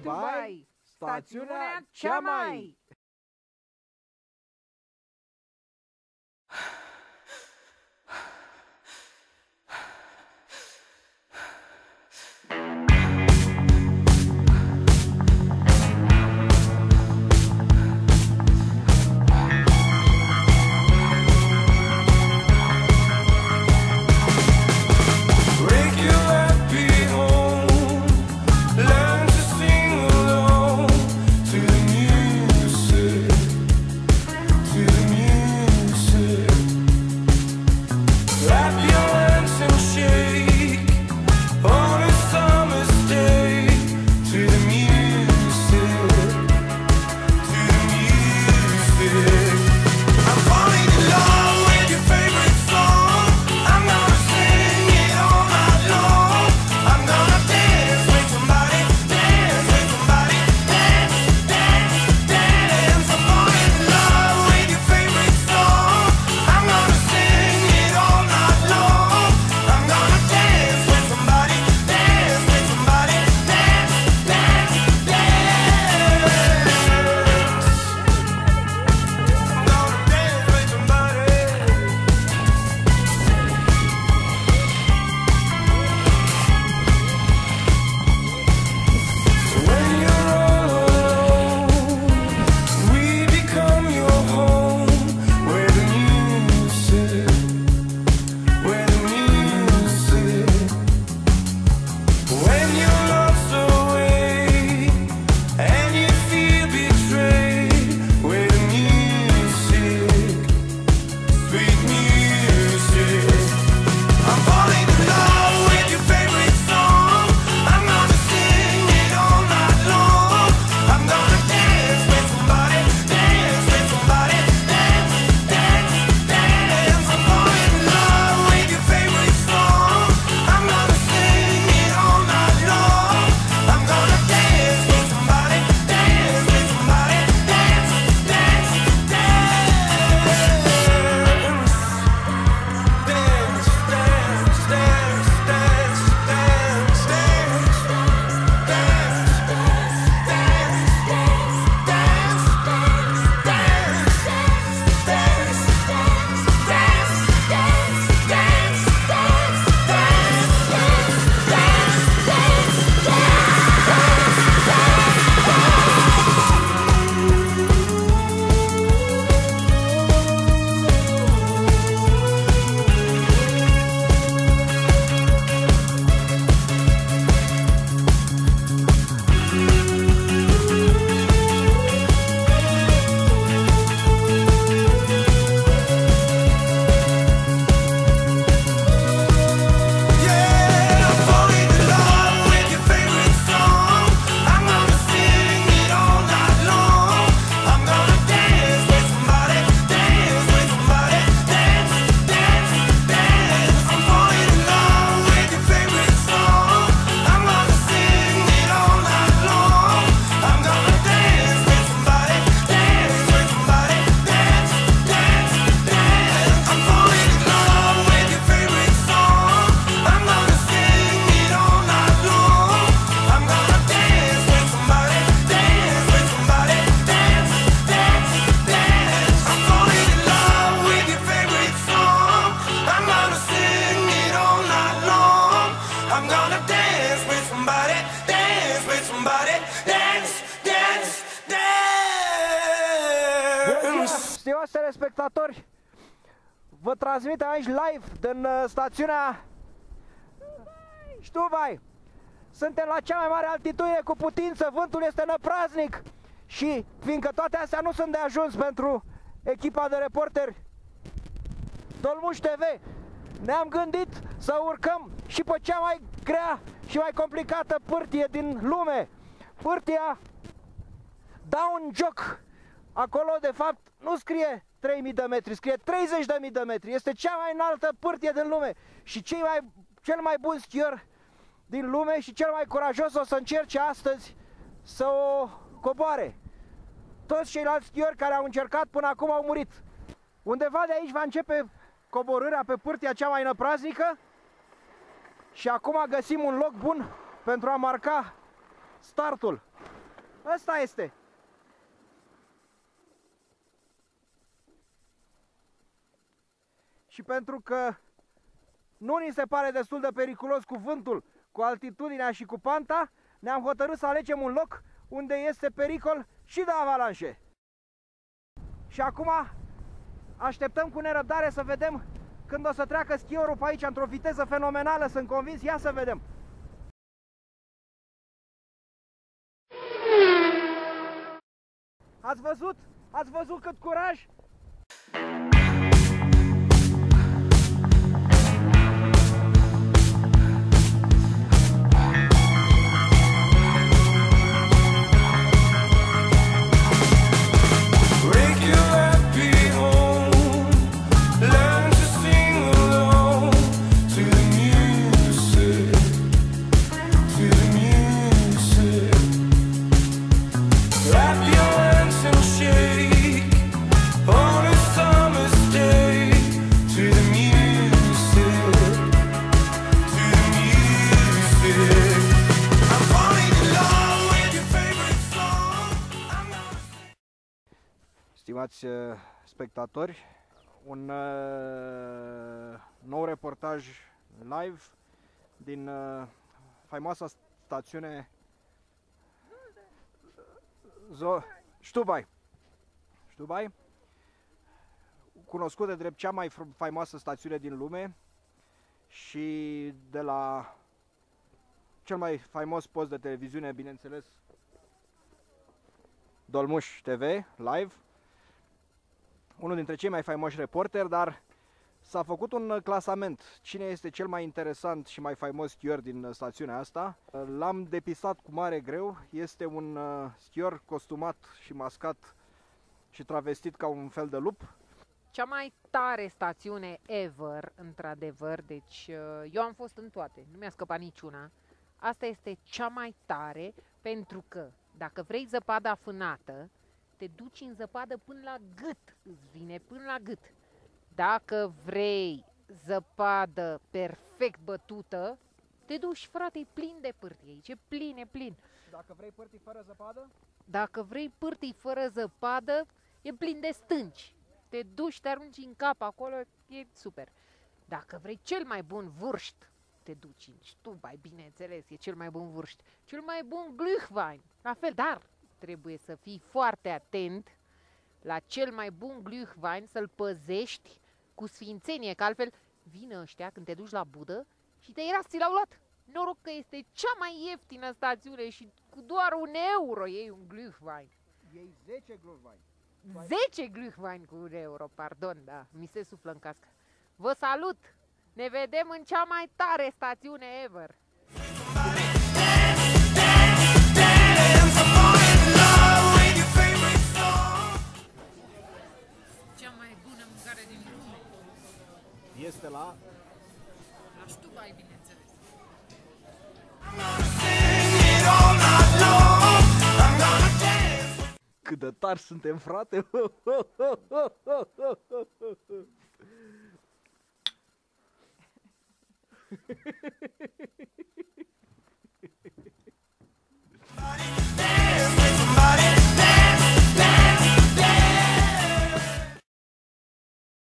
Dubai, stațiunea cea mai... Stimați telespectatori, vă transmit aici live din stațiunea Dubai. Suntem la cea mai mare altitudine cu putință, vântul este năpraznic și fiindcă toate astea nu sunt de ajuns pentru echipa de reporteri Dolmuș TV, ne-am gândit să urcăm și pe cea mai grea și mai complicată pârtie din lume, pârtia Down Jock. Acolo, de fapt, nu scrie 3000 de metri, scrie 30.000 de metri. Este cea mai înaltă pârtie din lume și cel mai bun schior din lume și cel mai curajos o să încerce astăzi să o coboare. Toți ceilalți schiori care au încercat până acum au murit. Undeva de aici va începe coborârea pe pârtia cea mai năpraznică și acum găsim un loc bun pentru a marca startul. Ăsta este. Și pentru că nu ni se pare destul de periculos cu vântul, cu altitudinea și cu panta, ne-am hotărât să alegem un loc unde este pericol și de avalanșe. Și acum așteptăm cu nerăbdare să vedem când o să treacă schiorul pe aici într-o viteză fenomenală, sunt convins. Ia să vedem. Ați văzut? Ați văzut cât curaj? Stimați spectatori, un nou reportaj live din faimoasa stațiune Stubai, cunoscută drept cea mai faimoasă stațiune din lume și de la cel mai faimos post de televiziune, bineînțeles, Dolmuș TV Live, unul dintre cei mai faimoși reporteri, dar s-a făcut un clasament. Cine este cel mai interesant și mai faimos schior din stațiunea asta? L-am depistat cu mare greu. Este un schior costumat și mascat și travestit ca un fel de lup. Cea mai tare stațiune ever, într-adevăr, deci eu am fost în toate, nu mi-a scăpat niciuna. Asta este cea mai tare pentru că dacă vrei zăpadă afânată, te duci în zăpadă până la gât, îți vine până la gât. Dacă vrei zăpadă perfect bătută, te duci, frate, e plin de pârtii aici, e plin. Dacă vrei pârtii fără zăpadă? Dacă vrei pârtii fără zăpadă, e plin de stânci. Te duci, te arunci în cap acolo, e super. Dacă vrei cel mai bun vârșt, te duci în Stubai, bineînțeles, e cel mai bun vârșt. Cel mai bun Glühwein, la fel, dar trebuie să fii foarte atent la cel mai bun Glühwein, să-l păzești cu sfințenie, că altfel vin ăștia când te duci la budă și te irați, ți l-au luat. Noroc că este cea mai ieftină stațiune și cu doar €1 iei un Glühwein. Iei 10 Glühwein. 10 Glühwein cu €1, pardon, da, mi se suflă în cască. Vă salut! Ne vedem în cea mai tare stațiune ever! Cea mai bună mâncare din lume este la Stubai, bineînțeles. Cât de tari suntem, frate!